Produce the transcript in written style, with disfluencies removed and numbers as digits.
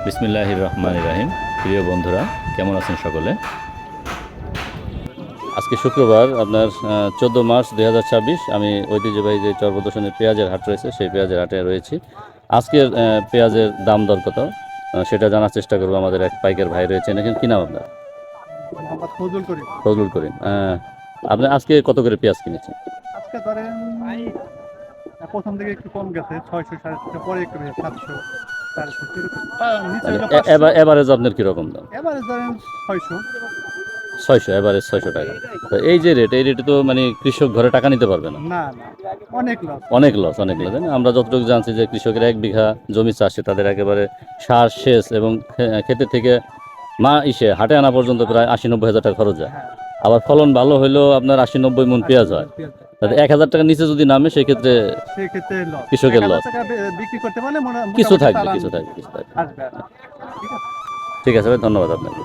বিসমিল্লাহির রহমানির রহিম। প্রিয় বন্ধুরা, কেমন আছেন সকলে? আজকে শুক্রবার, আপনার 14 মার্চ 2026। আমি ঐতিহ্যবাহী যে চর প্রদর্শনের পেঁয়াজের হাট রয়েছে, সেই পেঁয়াজের হাটে রয়েছি। আজকের পেঁয়াজের দাম দর কত সেটা জানার চেষ্টা করবো। আমাদের এক পাইকার ভাই রয়েছেন। এখানে কি নাম আপনার? ফজলুল করিম। আপনি আজকে কত করে পেঁয়াজ কিনেছেন? আজকে ধরেন প্রথম দিকে একটু কম গেছে, 600 650, পরে একটু বেশি 700 400 এরকম। নিচে মানে হলো 500, এভারেজ আপনার কীরকম দাম? এবারে ধরেন 600। 600, এভারেজ 600 টাকা। তো এই যে রেট, এই রেটে তো মানে কৃষক ঘরে টাকা নিতে পারবে না। না না, অনেক লস। অনেক লস, অনেক লস। আমরা যতটুকু জানছি যে কৃষকের 1 বিঘা জমি চাষে তাদের একেবারে সার, সেচ এবং ক্ষেতে থেকে হাটে আনা পর্যন্ত প্রায় 80-90 হাজার টাকা খরচ যায়। হ্যাঁ, আবার ফলন ভালো হলেও আপনার 80-90 মণ পেঁয়াজ হয়। তাতে 1,000 টাকার নিচে যদি নামে, সেক্ষেত্রে সেক্ষেত্রে লস। কৃষকের 1000 লস। টাকা বিক্রি করতে পারলে কিছু মোটামুটি থাকবে, চালান কিছু থাকবে, কিছু থাকবে। আসবে আর কি। ঠিক আছে। ঠিক আছে ভাই, ধন্যবাদ আপনাকে।